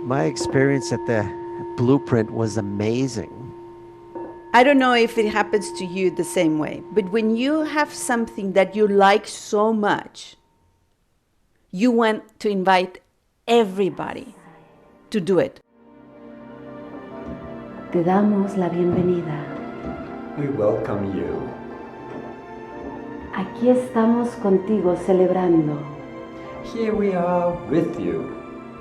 My experience at the blueprint was amazing. I don't know if it happens to you the same way, but when you have something that you like so much, you want to invite everybody to do it. Te damos la bienvenida. We welcome you. Aquí estamos contigo celebrando. Here we are with you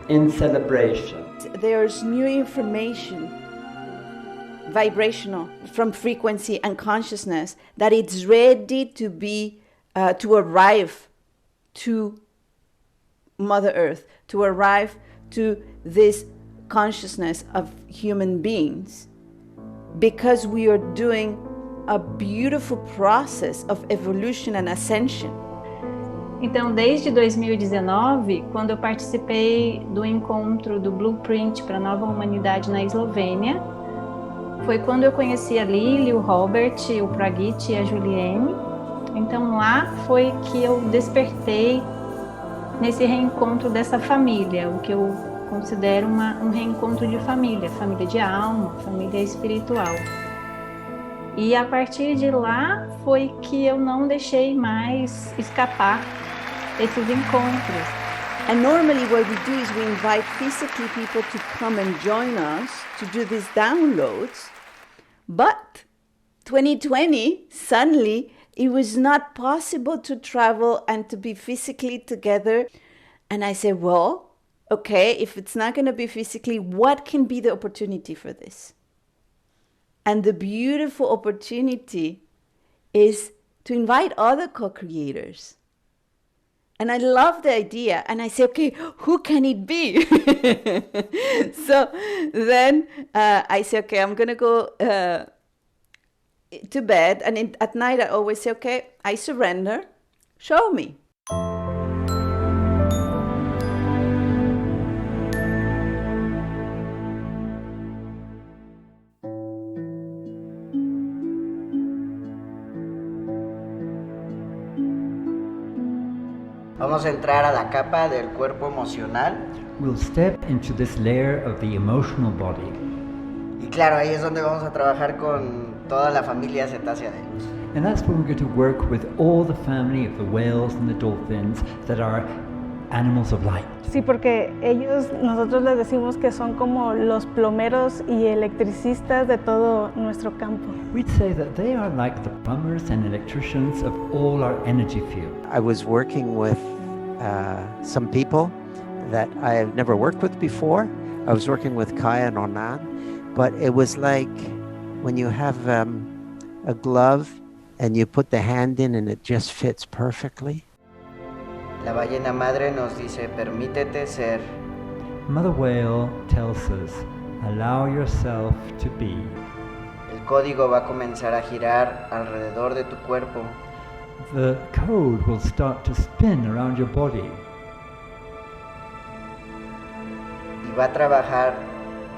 in celebration. There's new information, vibrational, from frequency and consciousness, that it's ready to be, to arrive to Mother Earth, to arrive to this consciousness of human beings, because we are doing a beautiful process of evolution and ascension. Então, desde 2019, quando eu participei do encontro do Blueprint para a Nova Humanidade na Eslovênia, foi quando eu conheci a Lili, o Robert, o Pragit e a Juliene. Então, lá foi que eu despertei nesse reencontro dessa família, o que eu considero um reencontro de família, família de alma, família espiritual. E a partir de lá foi que eu não deixei mais escapar esses encontros. And normally what we do is we invite physically people to come and join us to do these downloads. But 2020, suddenly, it was not possible to travel and to be physically together. And I said, well, okay, if it's not going to be physically, what can be the opportunity for this? And the beautiful opportunity is to invite other co-creators. And I love the idea. And I say, okay, who can it be? So then I say, okay, I'm going to go to bed. And at night, I always say, okay, I surrender. Show me. Vamos a entrar a la capa del cuerpo emocional. We'll step into this layer of the emotional body. Y claro, ahí es donde vamos a trabajar con toda la familia cetácea de luz. And that's where we're going to work with all the family of the whales and the dolphins that are animals of light. Sí, porque nosotros les decimos que son como los plomeros y electricistas de todo nuestro campo. We'd say that they are like the plumbers and electricians of all our energy field. I was working with some people that I have never worked with before. I was working with Kaya and Onan, but it was like when you have a glove and you put the hand in and it just fits perfectly. La ballena madre nos dice, permítete ser. Mother whale tells us, allow yourself to be. El código va a comenzar a girar alrededor de tu cuerpo. The code will start to spin around your body. Y va a trabajar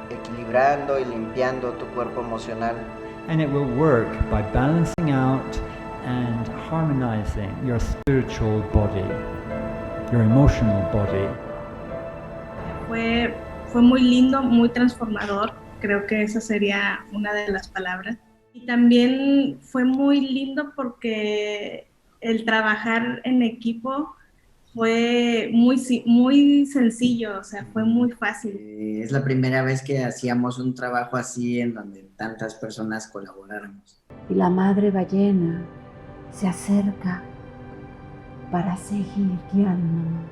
equilibrando y limpiando tu cuerpo emocional. And it will work by balancing out and harmonizing your spiritual body, your emotional body. Fue muy lindo, muy transformador. Creo que esa sería una de las palabras. Y también fue muy lindo porque el trabajar en equipo fue muy sencillo, o sea, fue muy fácil. Es la primera vez que hacíamos un trabajo así en donde tantas personas colaboráramos. Y la madre ballena se acerca para seguir guiándonos.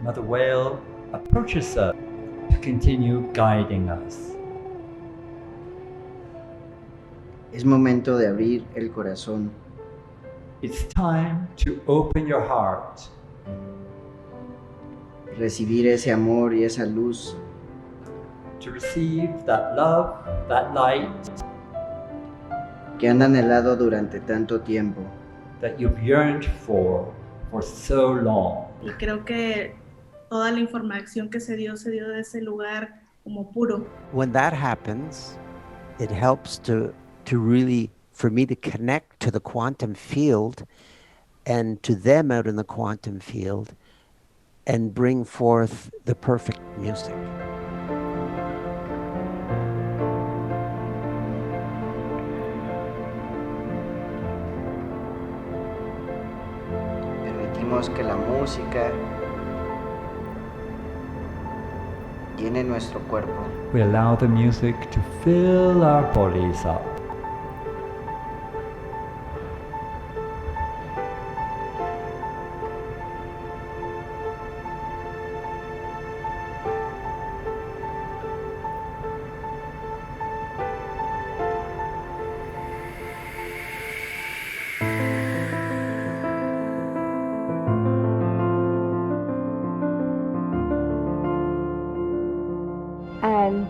Mother whale approaches us to continue guiding us. Es momento de abrir el corazón. It's time to open your heart. Recibir ese amor y esa luz. To receive that love, that light. Que han anhelado durante tanto tiempo. That you've yearned for so long. Y creo que toda la información que se dio de ese lugar como puro. When that happens, it helps to really, for me to connect to the quantum field and to them out in the quantum field and bring forth the perfect music. Permitimos que la música llene nuestro cuerpo. We allow the music to fill our bodies up. And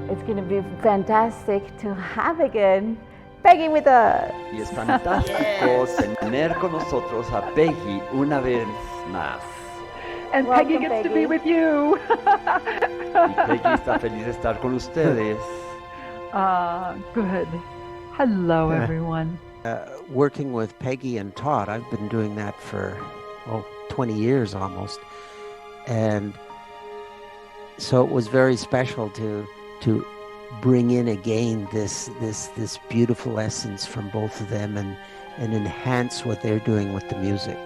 it's going to be fantastic to have again Peggy with us. Y es fantástico tener con nosotros a Peggy una vez más. And Welcome, Peggy gets to Peggy. be with you. Y Peggy está feliz de estar con ustedes. Good. Hello, everyone. Working with Peggy and Todd, I've been doing that for 20 years almost, and so it was very special to bring in again this beautiful essence from both of them and enhance what they're doing with the music.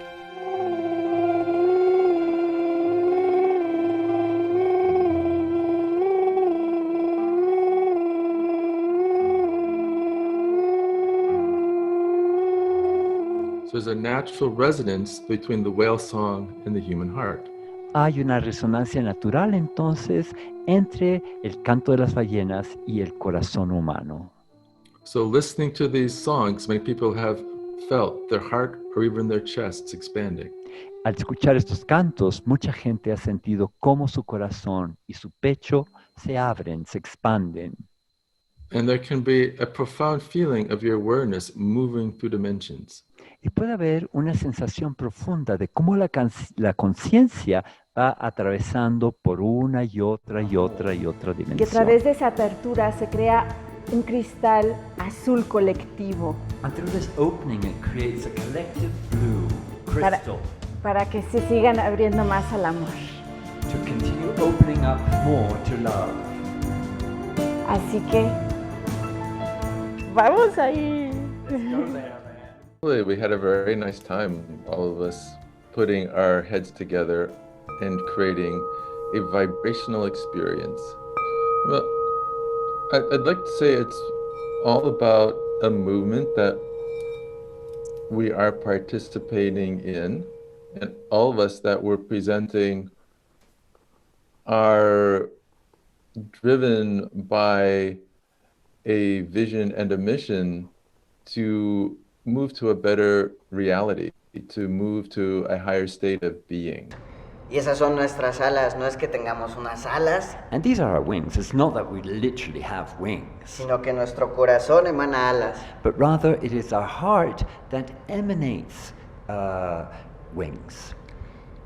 So there's a natural resonance between the whale song and the human heart. Hay una resonancia natural entonces entre el canto de las ballenas y el corazón humano. So listening to these songs, many people have felt their heart or even their chests expanding. Al escuchar estos cantos, mucha gente ha sentido cómo su corazón y su pecho se abren, se expanden. And there can be a profound feeling of your awareness moving through dimensions. Y puede haber una sensación profunda de cómo la conciencia va atravesando por una y otra y otra y otra dimensión. Que a través de esa apertura se crea un cristal azul colectivo. And through this opening, it creates a collective blue crystal Para que se sigan abriendo más al amor. to continue opening up more to love. Así que vamos ahí. Really, we had a very nice time, all of us, putting our heads together and creating a vibrational experience. Well, I'd like to say it's all about a movement that we are participating in, and all of us that we're presenting are driven by a vision and a mission to move to a better reality, to move to a higher state of being. Y esas son nuestras alas, no es que tengamos unas alas, And these are our wings. It's not that we literally have wings, sino que nuestro corazón emana alas. but rather it is our heart that emanates wings.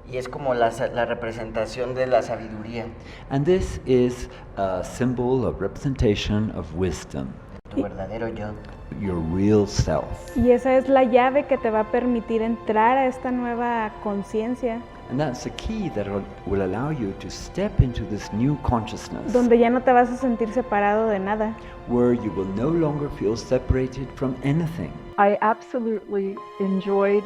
Y es como la representación de la sabiduría. And this is a symbol, a representation of wisdom, Tu verdadero yo. your real self. Y esa es la llave que te va a permitir entrar a esta nueva conciencia, And that's the key that will allow you to step into this new consciousness, donde ya no te vas a sentir separado de nada. where you will no longer feel separated from anything. I absolutely enjoyed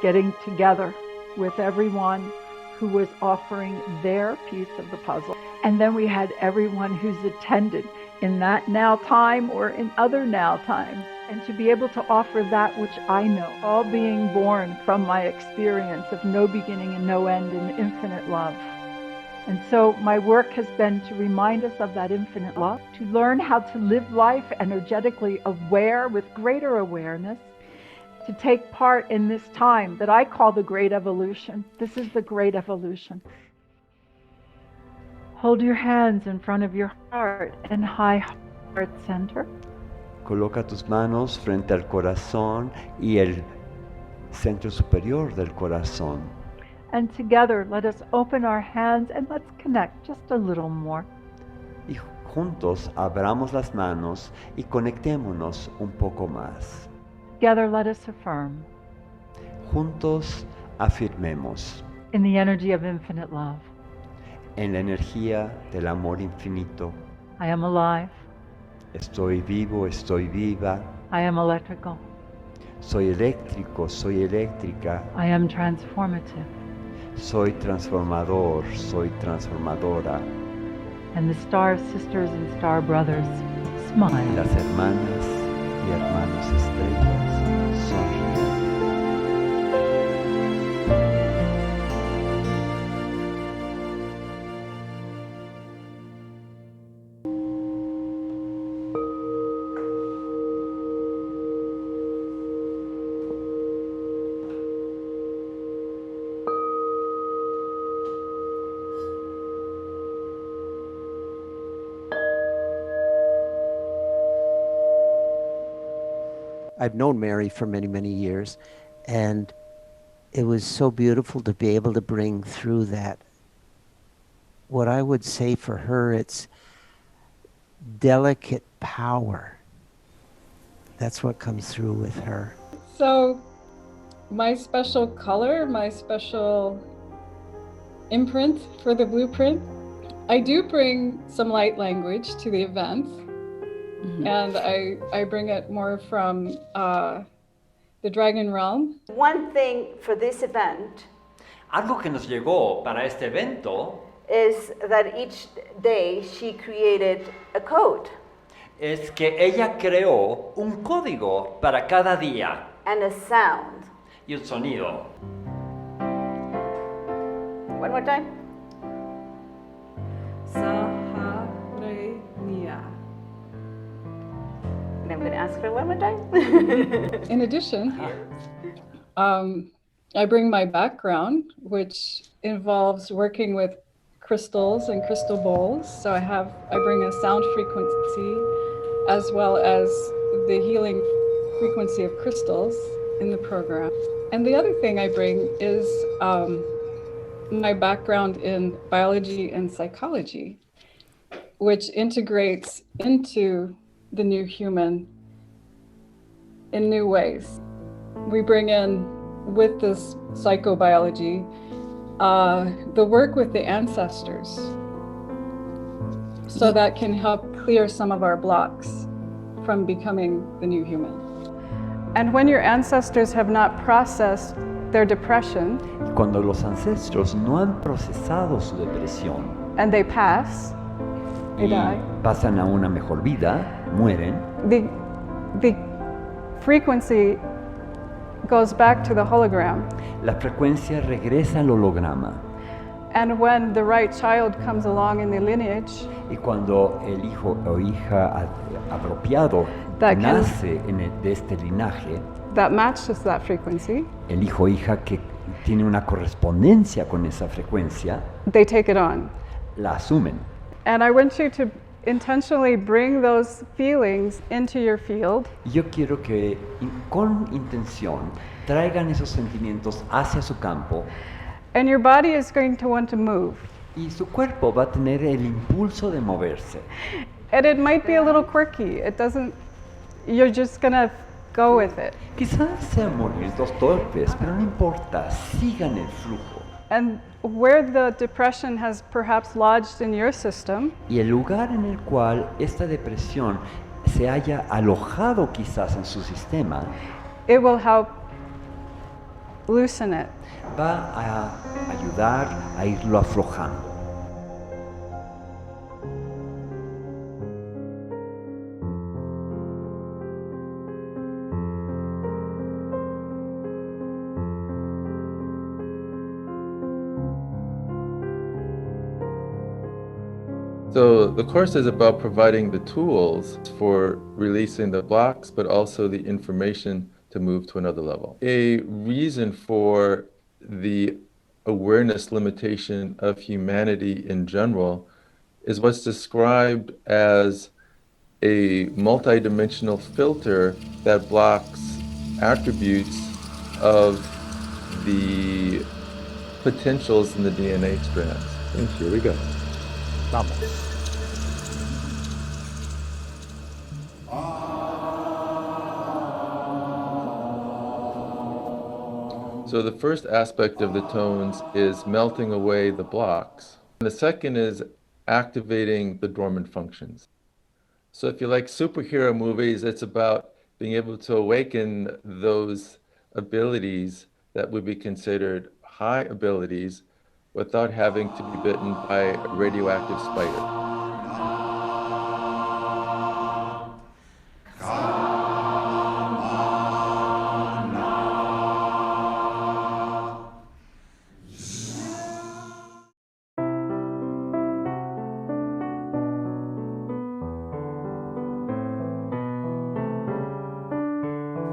getting together with everyone who was offering their piece of the puzzle. And then we had everyone who's attended in that now time or in other now times. And to be able to offer that which I know, all being born from my experience of no beginning and no end in infinite love. And so my work has been to remind us of that infinite love, to learn how to live life energetically aware with greater awareness, to take part in this time that I call the Great Evolution. This is the Great Evolution. Hold your hands in front of your heart and high heart center. Coloca tus manos frente al corazón y el centro superior del corazón. And together, let us open our hands and let's connect just a little more. Y juntos abramos las manos y conectémonos un poco más. Together, let us affirm. Juntos afirmemos. in the energy of infinite love. En la energía del amor infinito. I am alive. Estoy vivo, estoy viva. I am electrical. Soy eléctrico, soy eléctrica. I am transformative. Soy transformador, soy transformadora. And the star sisters and star brothers smile. Las hermanas y hermanos estrellas sonríen. I've known Mary for many, many years, and it was so beautiful to be able to bring through that. What I would say for her, it's delicate power. That's what comes through with her. So my special color, my special imprint for the blueprint, I do bring some light language to the event. And I bring it more from the dragon realm. One thing for this event Algo que nos llegó para este evento is that each day she created a code es que ella creó un código para cada día and a sound. y un sonido. One more time. And I'm going to ask her one more time. In addition, I bring my background, which involves working with crystals and crystal bowls. So I bring a sound frequency as well as the healing frequency of crystals in the program. And the other thing I bring is my background in biology and psychology, which integrates into the new human in new ways. We bring in, with this psychobiology, the work with the ancestors, so that can help clear some of our blocks from becoming the new human. And when your ancestors have not processed their depression, Cuando los ancestros no han procesado su depresión and they pass, they die, pasan a una mejor vida, mueren, the frequency goes back to the hologram. la frecuencia regresa al holograma. And when the right child comes along in the lineage, Y cuando el hijo o hija apropiado That can- nace de este linaje, that matches that frequency, el hijo o hija que tiene una correspondencia con esa frecuencia, they take it on. la asumen. And I want you to intentionally bring those feelings into your field. Y yo quiero que con intención traigan esos sentimientos hacia su campo. And your body is going to want to move. Y su cuerpo va a tener el impulso de moverse. And it might be a little quirky. It doesn't, you're just gonna go with it. Quizás sean movimientos torpes, pero no importa, sigan el flujo. And where the depression has perhaps lodged in your system, Y el lugar en el cual esta depresión se haya alojado quizás en su sistema, it will help loosen it. va a ayudar a irlo aflojando. So the course is about providing the tools for releasing the blocks, but also the information to move to another level. A reason for the awareness limitation of humanity in general is what's described as a multidimensional filter that blocks attributes of the potentials in the DNA strands. And here we go. Vamos. So the first aspect of the tones is melting away the blocks. And the second is activating the dormant functions. So if you like superhero movies, it's about being able to awaken those abilities that would be considered high abilities without having to be bitten by a radioactive spider.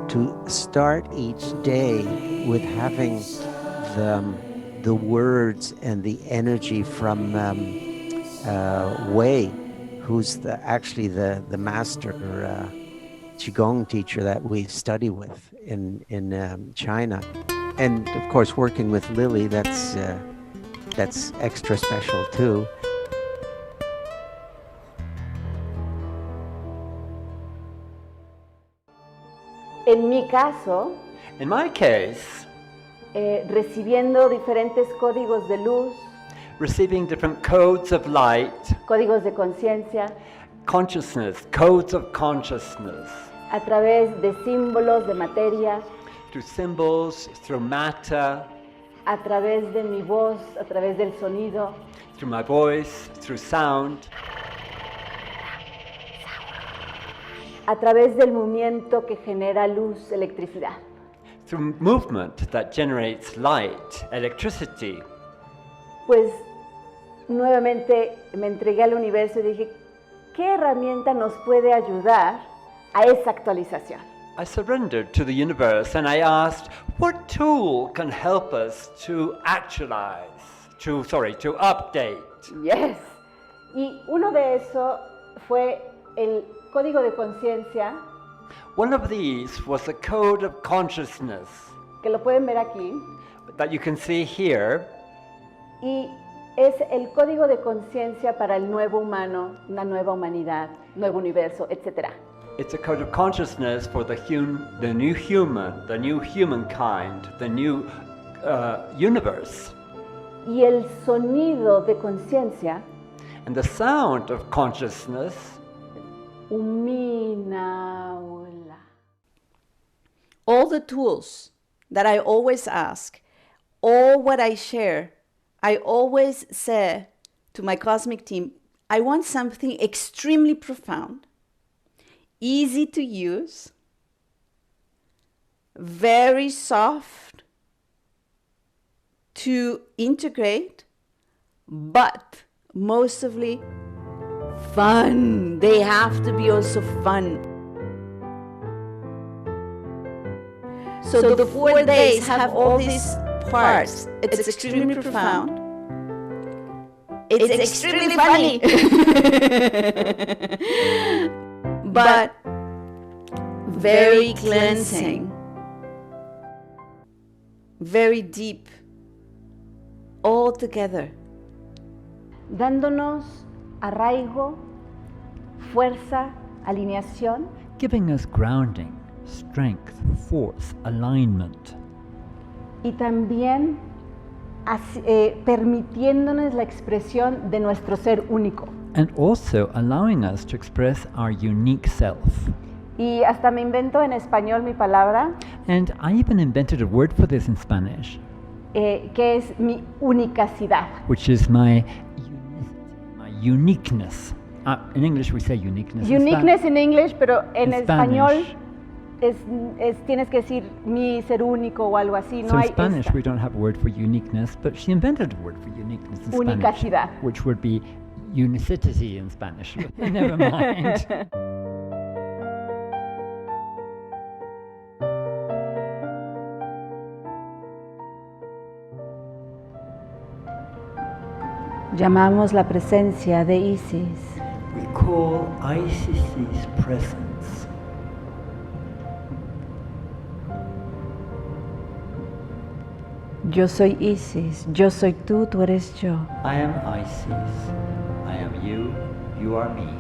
To start each day with having the words and the energy from Wei, who's actually the master Qigong teacher that we study with in China, and of course working with Lily, that's extra special too. En mi caso, in my case, recibiendo diferentes códigos de luz, receiving different codes of light, códigos de conciencia, consciousness, codes of consciousness, a través de símbolos de materia, through symbols, through matter, a través de mi voz, a través del sonido, through my voice, through sound, a través del movimiento que genera luz, electricidad. through movement that generates light, electricity. Pues nuevamente me entregué al universo y dije, ¿qué herramienta nos puede ayudar a esa actualización? I surrendered to the universe and I asked, what tool can help us to actualize, to update? Yes. Y uno de eso fue el código de conciencia. One of these was the code of consciousness, que lo pueden ver aquí, that you can see here. Y es el código de conciencia para el nuevo humano, una nueva humanidad, nuevo universo, etc. It's a code of consciousness for the new human, the new humankind, the new universe. Y el sonido de conciencia, and the sound of consciousness, Uminaula. All the tools that I always ask, all what I share, I always say to my cosmic team, I want something extremely profound, easy to use, very soft to integrate, but mostly fun. They have to be also fun. So the 4 days have all these parts. It's extremely profound. It's extremely funny. But very cleansing. Very deep. All together. Dándonos arraigo, fuerza, alineación. Giving us grounding, strength, force, alignment. Y también permitiéndonos la expresión de nuestro ser único. And also allowing us to express our unique self. Y hasta me invento en español mi palabra. And I even invented a word for this in Spanish. Que es mi unicacidad. Which is my uniqueness. In English we say uniqueness. Uniqueness in English, pero en español tienes que decir mi ser único o algo así. So in Spanish we don't have a word for uniqueness, but she invented a word for uniqueness in unicacidad. Spanish, which would be unicity in Spanish. Never mind. Llamamos la presencia de Isis. We call Isis's presence. Yo soy Isis, yo soy tú, tú eres yo. I am Isis, I am you, you are me.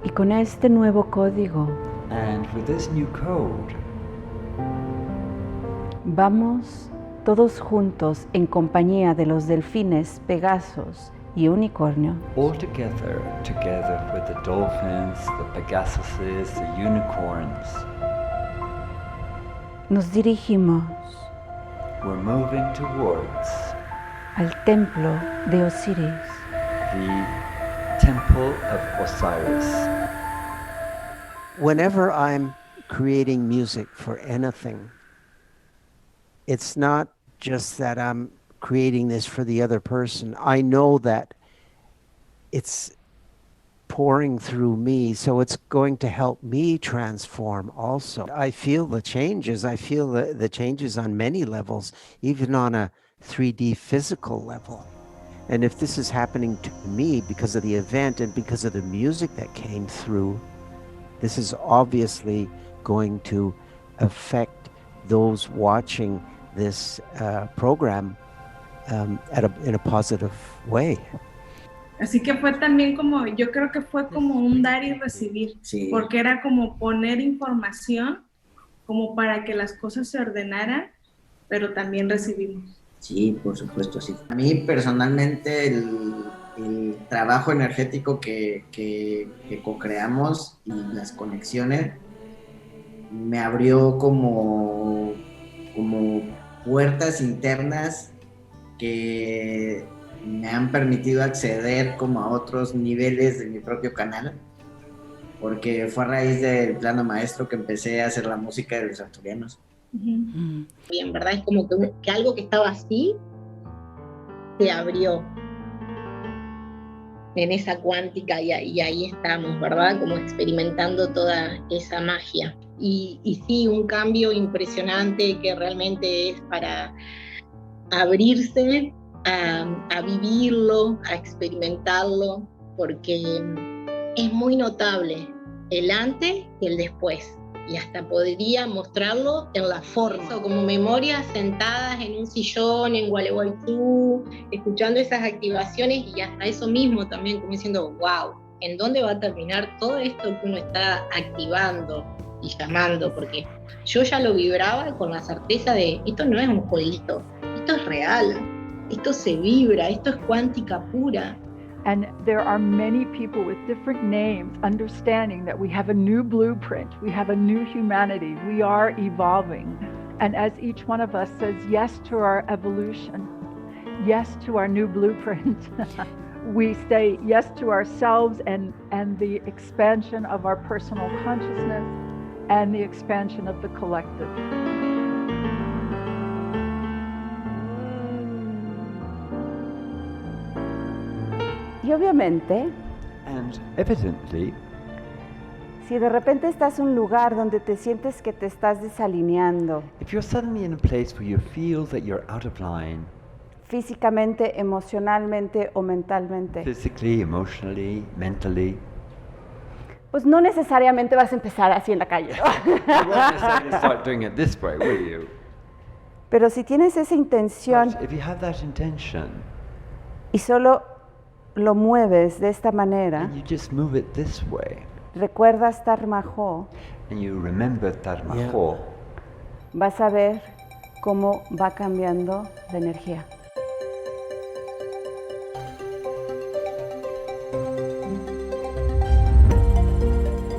Y con este nuevo código, And with this new code, Vamos todos juntos en compañía de los delfines, pegasos y unicornio. all together with the dolphins, the Pegasuses, the unicorns, Nos dirigimos we're moving towards al templo de Osiris. the Temple of Osiris. Whenever I'm creating music for anything, it's not just that I'm creating this for the other person. I know that it's pouring through me, so it's going to help me transform also. I feel the changes. I feel the changes on many levels, even on a 3D physical level. And if this is happening to me because of the event and because of the music that came through, this is obviously going to affect those watching this program in a positive way. Así que fue también como, yo creo que fue como un dar y recibir, Sí. porque era como poner información como para que las cosas se ordenaran, pero también recibimos. Sí, por supuesto, sí. A mí personalmente el trabajo energético que co-creamos y las conexiones me abrió como puertas internas que me han permitido acceder como a otros niveles de mi propio canal, porque fue a raíz del Plano Maestro que empecé a hacer la música de los arturianos. Bien, ¿verdad? Es como que algo que estaba así se abrió en esa cuántica y ahí estamos, ¿verdad? Como experimentando toda esa magia. Y sí, un cambio impresionante que realmente es para abrirse a vivirlo, a experimentarlo, porque es muy notable el antes y el después. Y hasta podría mostrarlo en la forma, como memorias sentadas en un sillón en Gualeguaychú, escuchando esas activaciones y hasta eso mismo también, como diciendo, wow, ¿en dónde va a terminar todo esto que uno está activando y llamando? Porque yo ya lo vibraba con la certeza de, esto no es un jueguito, esto es real, esto se vibra, esto es cuántica pura. And there are many people with different names understanding that we have a new blueprint, we have a new humanity, we are evolving. And as each one of us says yes to our evolution, yes to our new blueprint, we say yes to ourselves and the expansion of our personal consciousness and the expansion of the collective. Y obviamente, And evidently, si de repente estás en un lugar donde te sientes que te estás desalineando, if you're suddenly in a place where you feel that you're out of line, físicamente, emocionalmente o mentalmente, physically, emotionally, mentally, pues no necesariamente vas a empezar así en la calle, ¿no? you won't necessarily start doing it this way, will you? Pero si tienes esa intención But if you have that intention, y solo lo mueves de esta manera, and you just move it this way, recuerdas Tarmajo, and you remember Tarmajo, vas a ver cómo va cambiando la energía.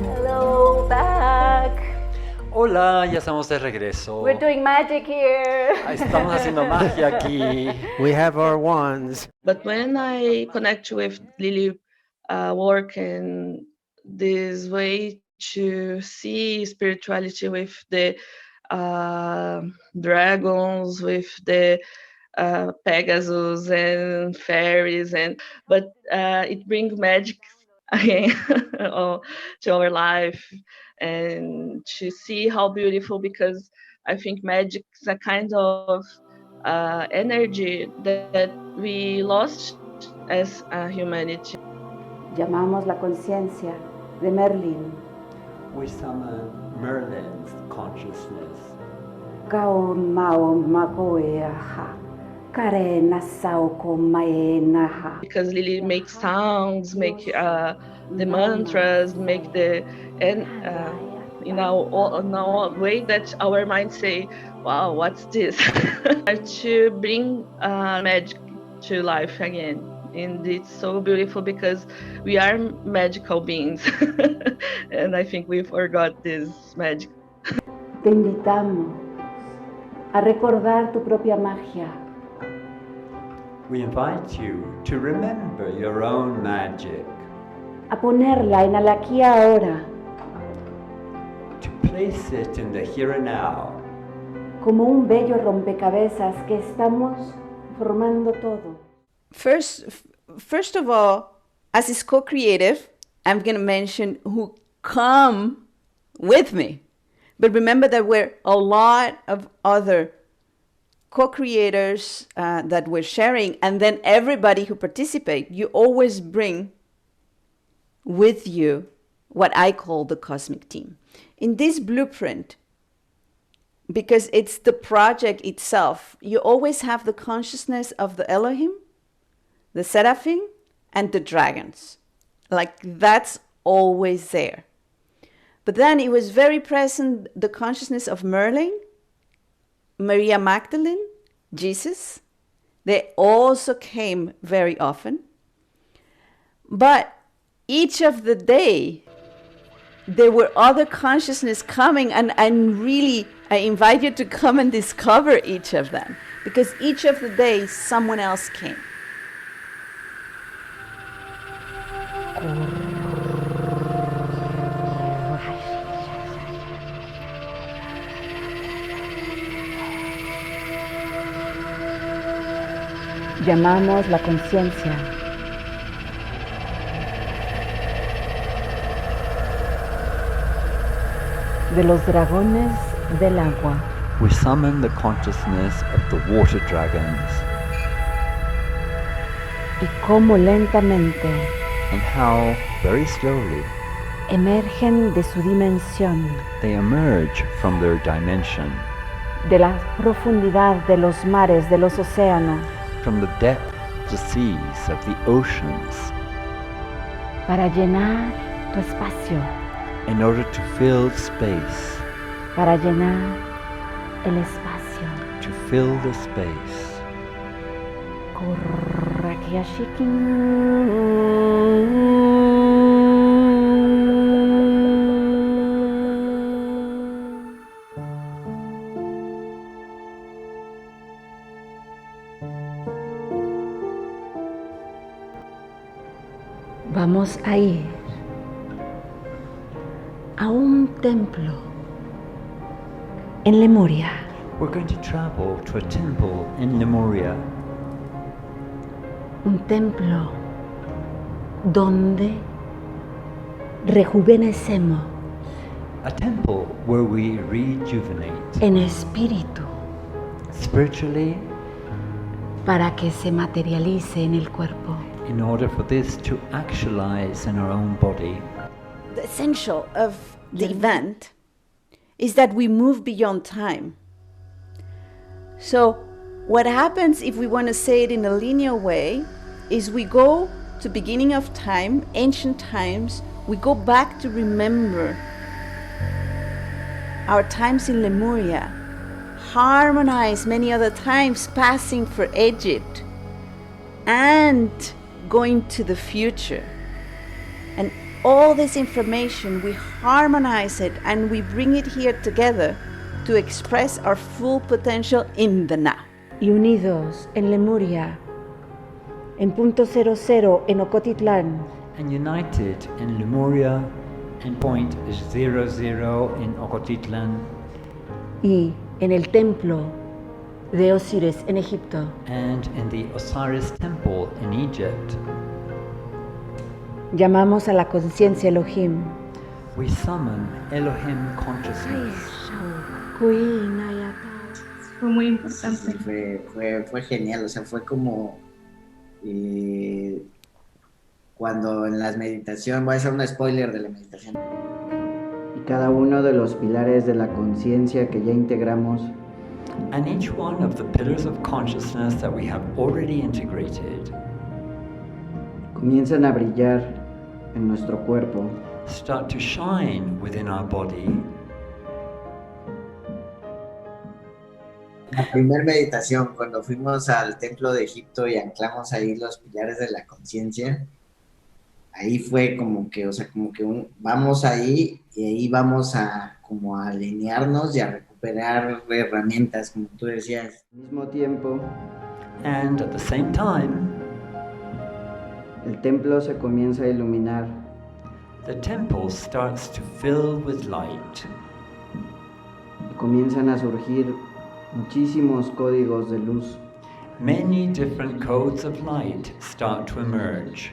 Hello, back. Hola, ya estamos de regreso. We're doing magic here. Estamos haciendo magia aquí. We have our wands. But when I connect with Lily work and this way to see spirituality with the dragons, with the Pegasus and fairies, but it brings magic again to our life, and to see how beautiful, because I think magic is a kind of energy that we lost as a humanity. Llamamos la conciencia de Merlin. we summon Merlin's consciousness. Kaon maon makoeaha. Karena sauko maenaha. Because Lily makes sounds, make the mantras, make the in a way that our minds say, wow, what's this? To bring magic to life again. And it's so beautiful because we are magical beings. And I think we forgot this magic. Te invitamos a recordar tu propia magia. We invite you to remember your own magic. A ponerla en el aquí y ahora. To place it in the here and now. Como un bello rompecabezas que estamos formando todo. First of all, as is co-creative, I'm going to mention who come with me. But remember that we're a lot of other co-creators that we're sharing, and then everybody who participate, you always bring with you what I call the cosmic team. In this blueprint, because it's the project itself, you always have the consciousness of the Elohim, the seraphim, and the dragons. Like, that's always there. But then it was very present, the consciousness of Merlin, Maria Magdalene, Jesus. They also came very often. But each of the day, there were other consciousness coming, and really, I invite you to come and discover each of them, because each of the days, someone else came. Llamamos la conciencia. De los dragones del agua. We summon the consciousness of the water dragons. Y cómo lentamente And how, very slowly, emergen de su dimensión. they emerge from their dimension. De la profundidad de los mares, de los océanos. From the depth, the seas of the oceans. Para llenar tu espacio. In order to fill space. Para llenar el espacio. To fill the space. Vamos a ir a un templo en Lemuria. We're going to travel to a temple in Lemuria. Un templo donde rejuvenecemos. A temple where we rejuvenate. En espíritu. Spiritually. Para que se materialice en el cuerpo. In order for this to actualize in our own body. The essential of the event is that we move beyond time. So what happens, if we want to say it in a linear way, is we go to beginning of time, ancient times, we go back to remember our times in Lemuria, harmonize many other times passing for Egypt, and going to the future. And all this information, we harmonize it and we bring it here together to express our full potential in the now. Y unidos en Lemuria, en punto 00 en Ocotitlán. And united in Lemuria, and point 00 in Ocotitlán. Y en el templo de Osiris en Egipto. And in the Osiris temple in Egypt. Llamamos a la conciencia Elohim. We summon Elohim consciousness. Fue muy importante. Fue genial, o sea, fue como cuando en las meditaciones, voy a hacer un spoiler de la meditación. Y cada uno de los pilares de la conciencia que ya integramos. And each one of the pillars of consciousness that we have already integrated comienzan a brillar en nuestro cuerpo. Start to shine within our body. La primera meditación, cuando fuimos al templo de Egipto y anclamos ahí los pilares de la conciencia, ahí fue como que, o sea, como que vamos ahí y ahí vamos a como a alinearnos y a recuperar herramientas, como tú decías. Al mismo tiempo, And at the same time, el templo se comienza a iluminar. the temple starts to fill with light. Y comienzan a surgir muchísimos códigos de luz. Many different codes of light start to emerge.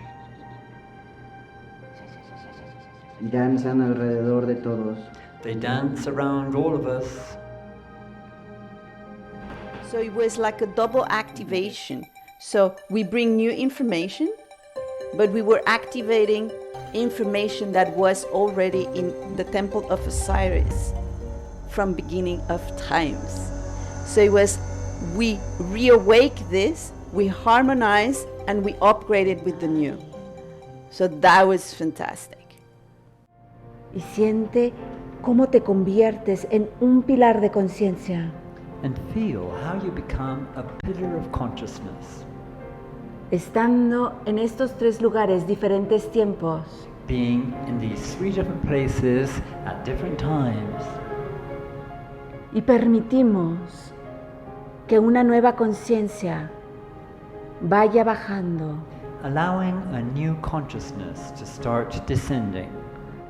Y danzan alrededor de todos. They dance around all of us. So it was like a double activation. So we bring new information, but we were activating information that was already in the temple of Osiris from beginning of times. So it was, we reawake this, we harmonize, and we upgrade it with the new. So that was fantastic. Y siente cómo te conviertes en un pilar de conciencia. And feel how you become a pillar of consciousness. Estando en estos tres lugares diferentes tiempos. Being in these three different places at different times. Y permitimos que una nueva conciencia vaya bajando. Allowing a new consciousness to start descending.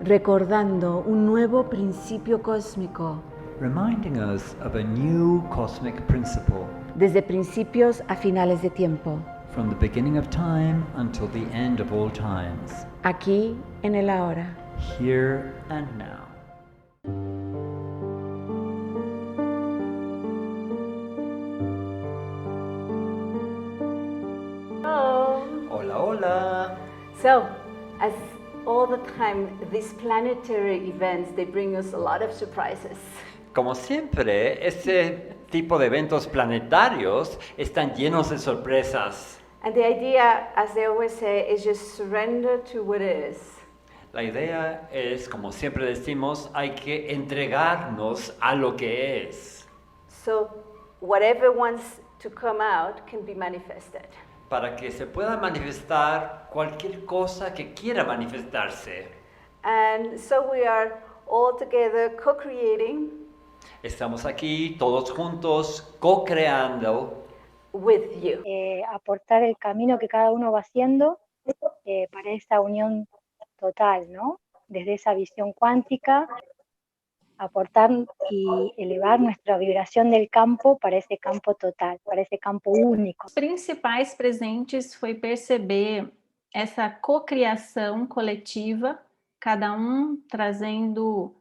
Recordando un nuevo principio cósmico. Reminding us of a new cosmic principle. Desde principios a finales de tiempo. From the beginning of time until the end of all times. Aquí en el ahora. Here and now. Hello. Hola, hola. So, as all the time, these planetary events, they bring us a lot of surprises. Como siempre, este tipo de eventos planetarios están llenos de sorpresas. And the idea, as they always say, is just surrender to what is. La idea es, como siempre decimos, hay que entregarnos a lo que es. So, whatever wants to come out can be manifested. Para que se pueda manifestar cualquier cosa que quiera manifestarse. And so we are all together co-creating. Estamos aquí todos juntos, co-creando. With you. Aportar el camino que cada uno va haciendo para esa unión total, ¿no? Desde esa visión cuántica, aportar y elevar nuestra vibración del campo para ese campo total, para esse campo único. Os principais presentes foi perceber essa cocriação coletiva, cada trazendo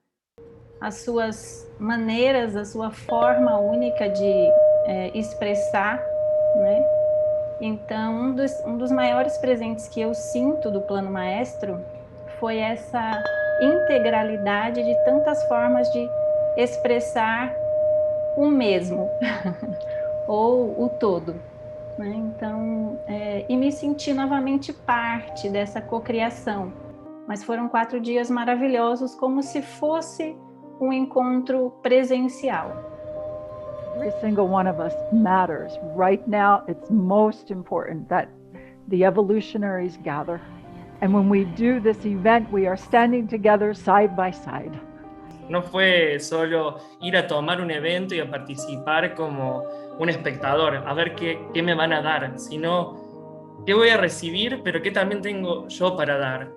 as suas maneiras, a sua forma única de expressar, né? Então, um dos maiores presentes que eu sinto do Plano Maestro foi essa integralidade de tantas formas de expressar o mesmo, ou o todo, né? Então, e me senti novamente parte dessa cocriação. Mas foram 4 dias maravilhosos, como se fosse um encontro presencial. Every single one of us matters. Right now, it's most important that the evolutionaries gather. And when we do this event, we are standing together side by side. No fue solo ir a tomar un evento y a participar como un espectador, a ver qué me van a dar, sino qué voy a recibir, pero qué también tengo yo para dar.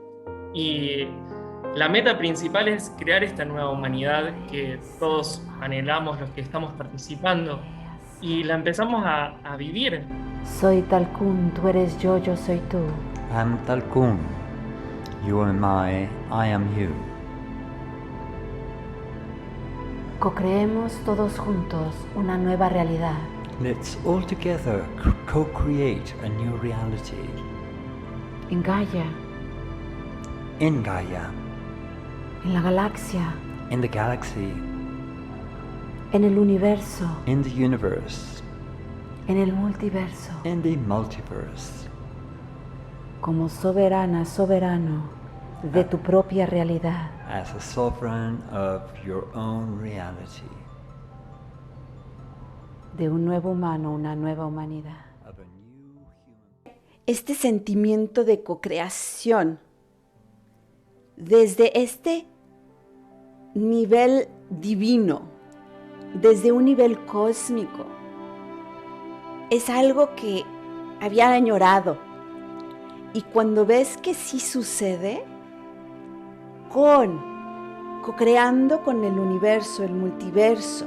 Y la meta principal es crear esta nueva humanidad que todos anhelamos, los que estamos participando, y la empezamos a vivir. Soy Talcún, tú eres yo, yo soy tú. I'm Talcún. You am I am you. Co-creemos todos juntos una nueva realidad. Let's all together co-create a new reality. En Gaia. In Gaia. En la galaxia. In the galaxy. En el universo. In the universe. En el multiverso. In the multiverse. Como soberana, soberano de tu propia realidad. As a sovereign of your own reality. de un nuevo humano, una nueva humanidad. Este sentimiento de co-creación, desde este nivel divino, desde un nivel cósmico, es algo que había añorado. Y cuando ves que sí sucede, co-creando con el universo, el multiverso,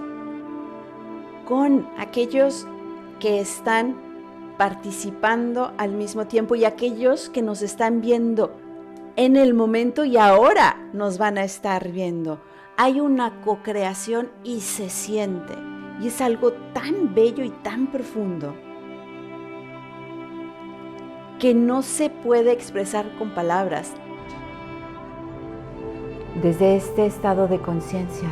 con aquellos que están participando al mismo tiempo y aquellos que nos están viendo en el momento y ahora nos van a estar viendo. Hay una co-creación y se siente. Y es algo tan bello y tan profundo que no se puede expresar con palabras. Desde este estado de conciencia,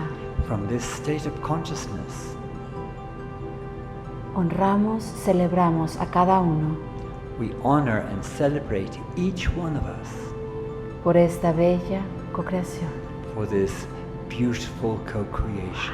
From this state of consciousness, honramos, celebramos a cada uno we honor and celebrate each one of us por esta bella co-creación. for this beautiful co-creation.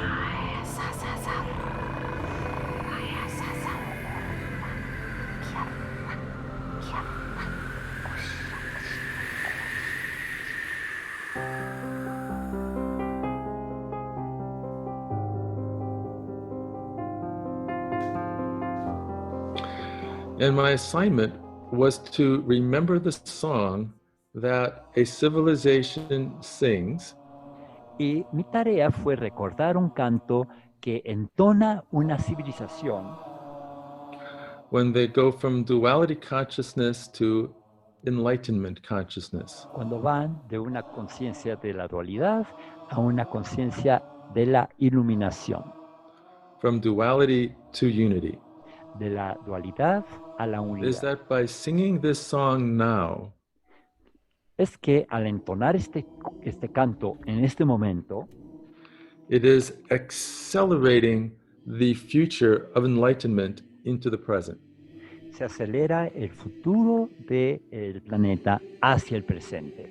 And my assignment was to remember the song that a civilization sings Y mi tarea fue recordar un canto que entona una civilización when they go from duality consciousness to enlightenment consciousness. cuando van de una conciencia de la dualidad a una conciencia de la iluminación, From duality to unity. de la dualidad a la Is unidad. that by singing this song now, Es que al entonar este canto en este momento, it is accelerating the future of enlightenment into the present. se acelera el futuro del planeta hacia el presente.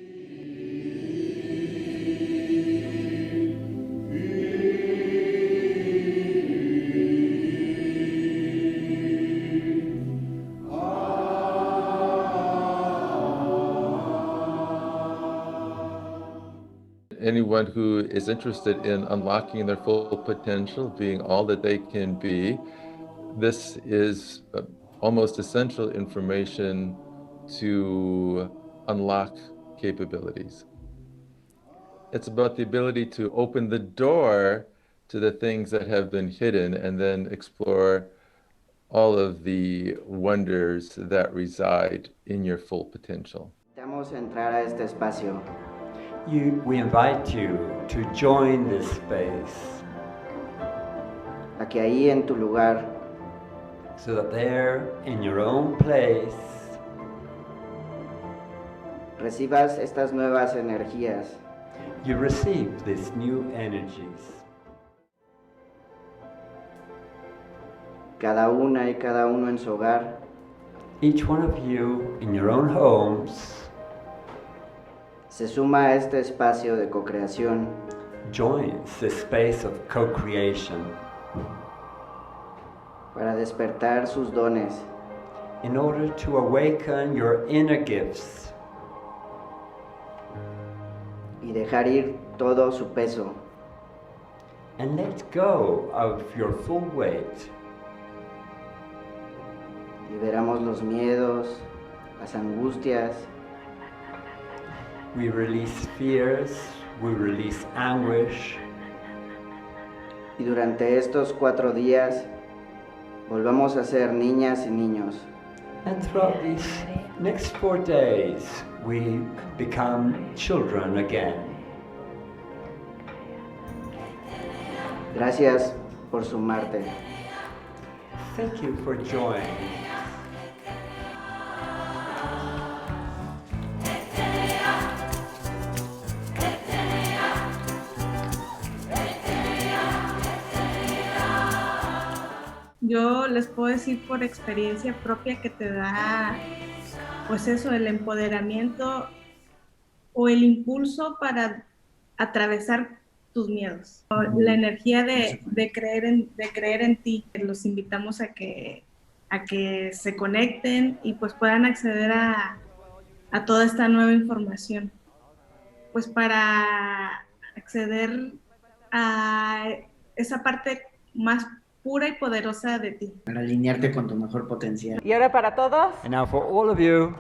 Anyone who is interested in unlocking their full potential, being all that they can be, this is almost essential information to unlock capabilities. It's about the ability to open the door to the things that have been hidden and then explore all of the wonders that reside in your full potential. Vamos a entrar a este espacio. We invite you to join this space A que ahí en tu lugar so that there, in your own place, recibas estas nuevas energías. you receive these new energies. Cada una y cada uno en su hogar. Each one of you in your own homes Se suma a este espacio de co-creación joins the space of co-creation para despertar sus dones in order to awaken your inner gifts y dejar ir todo su peso. and let go of your full weight. Liberamos los miedos, las angustias, We release fears, we release anguish, y durante estos 4 días volvamos a ser niñas y niños. and throughout these next 4 days, we become children again. Gracias por sumarte. Thank you for joining. Yo les puedo decir por experiencia propia que te da, pues eso, el empoderamiento o el impulso para atravesar tus miedos. La energía de creer en ti. Los invitamos a que se conecten y pues puedan acceder a toda esta nueva información. Pues para acceder a esa parte más pura y poderosa de ti. Para alinearte con tu mejor potencial. Y ahora para todos. And now for all of you,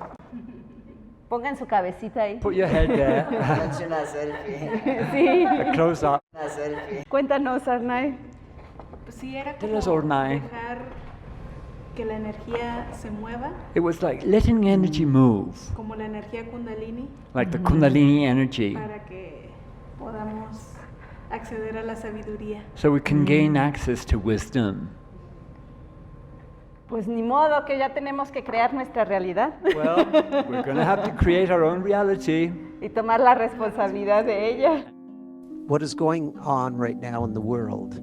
Pongan su cabecita ahí. put your head there. Una selfie. Sí. A close up. Una selfie. Cuéntanos, Arnay. Sí, era Tell como us, Ornai. dejar que la energía se mueva, It was like letting energy move, como la energía kundalini, like the Kundalini energy, para que podamos acceder a la sabiduría. so we can gain access to wisdom. Pues ni modo que ya tenemos que crear nuestra realidad. Well, we're going to have to create our own reality. Y tomar la responsabilidad de ella. What is going on right now in the world,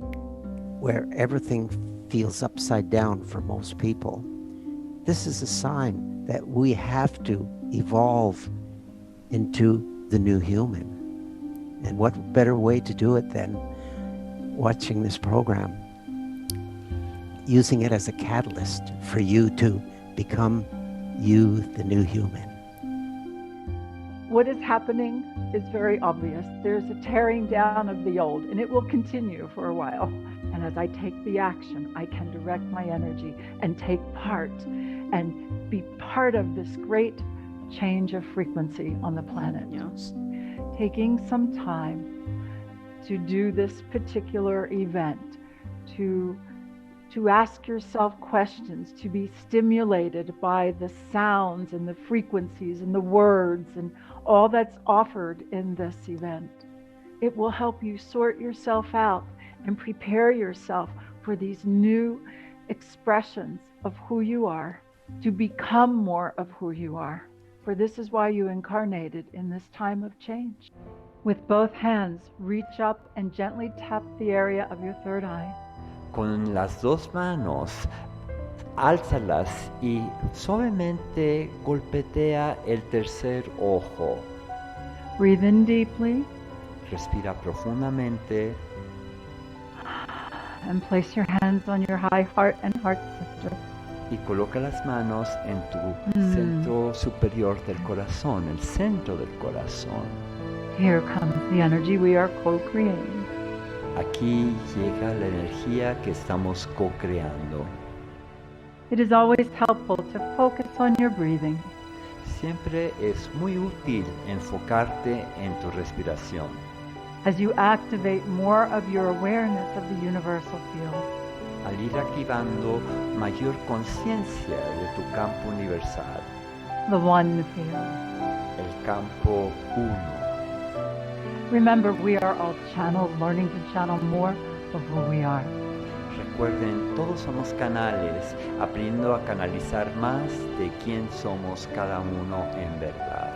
where everything feels upside down for most people, this is a sign that we have to evolve into the new human. And what better way to do it than watching this program, using it as a catalyst for you to become you, the new human. What is happening is very obvious. There's a tearing down of the old, and it will continue for a while. And as I take the action, I can direct my energy and take part and be part of this great change of frequency on the planet. Yes. Taking some time to do this particular event, to ask yourself questions, to be stimulated by the sounds and the frequencies and the words and all that's offered in this event. It will help you sort yourself out and prepare yourself for these new expressions of who you are, to become more of who you are. For this is why you incarnated in this time of change. With both hands, reach up and gently tap the area of your third eye. Con las dos manos, álzalas y suavemente golpetea el tercer ojo. Breathe in deeply. Respira profundamente. And place your hands on your high heart and heart center. Y coloca las manos en tu centro superior del corazón, el centro del corazón. Here comes the energy we are co-creating. Aquí llega la energía que estamos co-creando. It is always helpful to focus on your breathing. Siempre es muy útil enfocarte en tu respiración. As you activate more of your awareness of the universal field. Al ir activando mayor conciencia de tu campo universal. The one field. El campo uno. Remember, we are all channels learning to channel more of who we are. Recuerden, todos somos canales, aprendiendo a canalizar más de quién somos cada uno en verdad.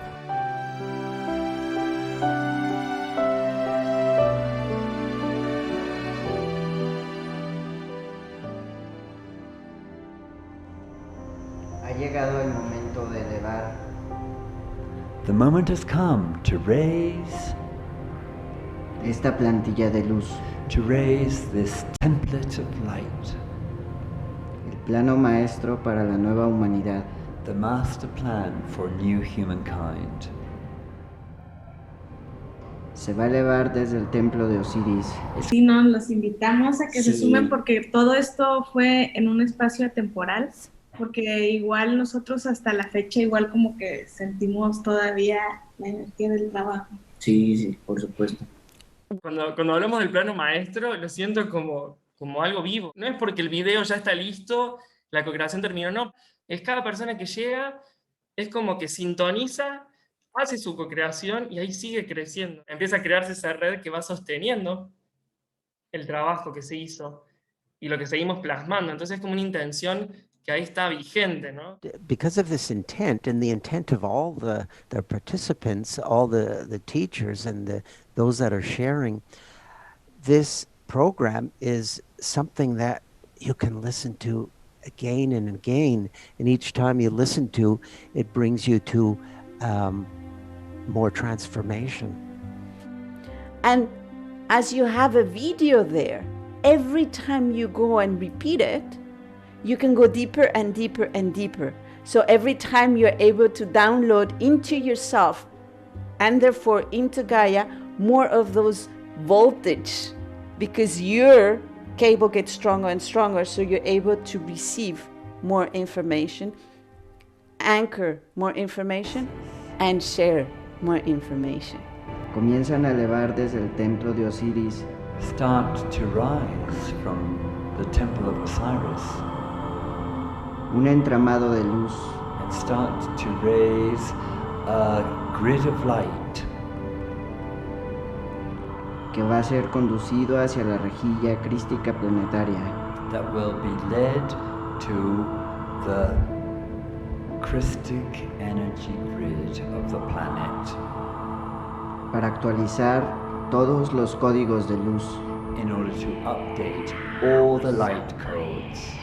Ha llegado el momento de elevar. The moment has come to raise esta plantilla de luz. To raise this template of light. El plano maestro para la nueva humanidad. The master plan for new humankind. Se va a elevar desde el templo de Osiris. Sí, no, los invitamos a que se sumen porque todo esto fue en un espacio atemporal, porque igual nosotros hasta la fecha igual como que sentimos todavía la energía del trabajo. Sí, sí, por supuesto. Cuando hablamos del plano maestro, lo siento como algo vivo. No es porque el video ya está listo, la co-creación terminó, no. Es cada persona que llega, es como que sintoniza, hace su co-creación y ahí sigue creciendo. Empieza a crearse esa red que va sosteniendo el trabajo que se hizo y lo que seguimos plasmando. Entonces es como una intención que ahí está vigente, ¿no? Because of this intent and the intent of all the participants, all the teachers and those that are sharing, this program is something that you can listen to again and again. And each time you listen to, it brings you to more transformation. And as you have a video there, every time you go and repeat it, you can go deeper and deeper and deeper. So every time you're able to download into yourself and therefore into Gaia more of those voltage, because your cable gets stronger and stronger, so you're able to receive more information, anchor more information, and share more information. Comienzan a elevar desde el templo de Osiris. Start to rise from the temple of Osiris. Un entramado de luz. And start to raise a grid of light. Que va a ser conducido hacia la rejilla crística planetaria. That will be led to the Christic energy grid of the planet. Para actualizar todos los códigos de luz. In order to update all the light codes.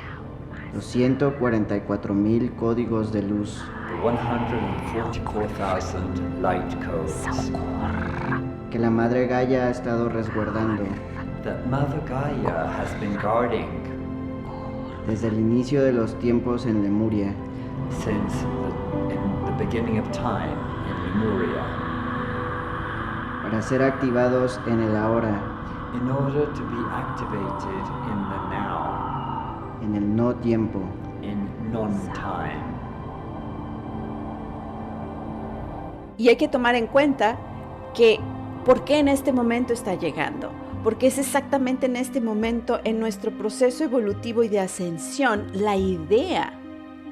Los 144,000 códigos de luz. The 144,000 light codes. Que la Madre Gaia ha estado resguardando. That Mother Gaia has been guarding. Desde el inicio de los tiempos en Lemuria. Since in the beginning of time in Lemuria. Para ser activados en el ahora. In order to be activated in the now. En el no tiempo. In non-time. Y hay que tomar en cuenta que ¿por qué en este momento está llegando? Porque es exactamente en este momento, en nuestro proceso evolutivo y de ascensión, la idea,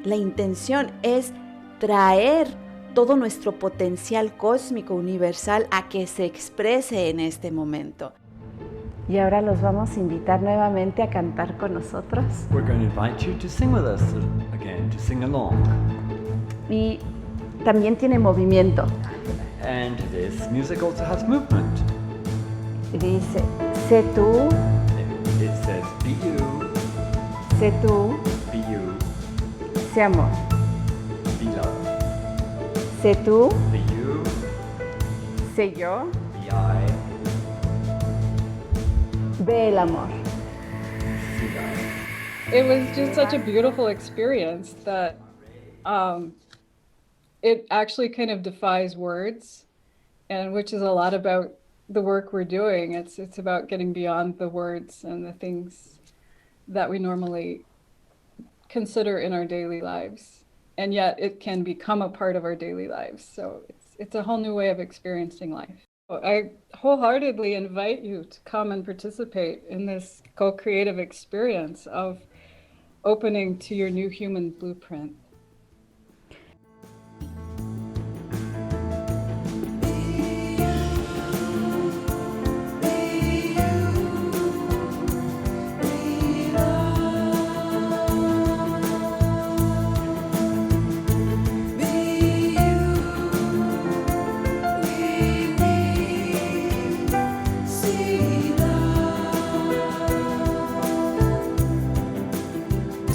la intención es traer todo nuestro potencial cósmico universal a que se exprese en este momento. Y ahora los vamos a invitar nuevamente a cantar con nosotros. We're going to invite you to sing with us again, to sing along. Y también tiene movimiento. And this music also has movement. Dice, sé tú. It says, be you. Sé tú. Be you. Sé amor. Be love. Sé tú. Be you. Sé yo. Be I. Ve el amor. It was just such a beautiful experience that it actually kind of defies words, and which is a lot about the work we're doing. It's about getting beyond the words and the things that we normally consider in our daily lives, and yet it can become a part of our daily lives. So it's a whole new way of experiencing life. I wholeheartedly invite you to come and participate in this co-creative experience of opening to your new human blueprint.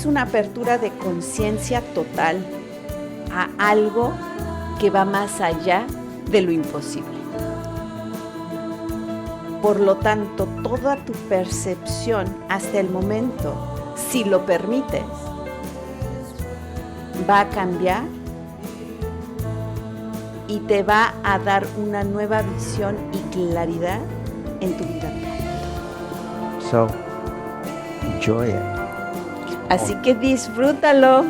Una apertura de conciencia total a algo que va más allá de lo imposible. Por lo tanto, toda tu percepción hasta el momento, si lo permites, va a cambiar y te va a dar una nueva visión y claridad en tu vida. So, enjoy it. Así que disfrútalo.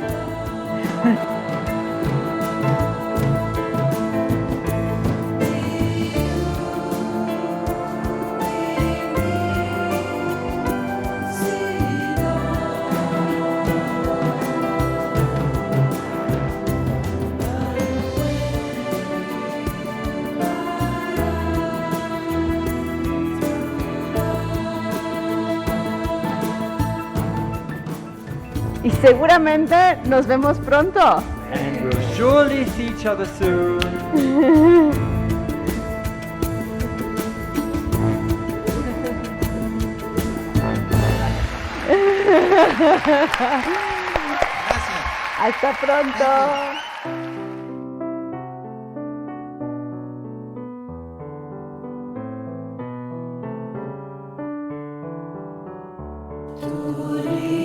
Y seguramente nos vemos pronto. And we'll surely see each other soon. Hasta pronto. Tu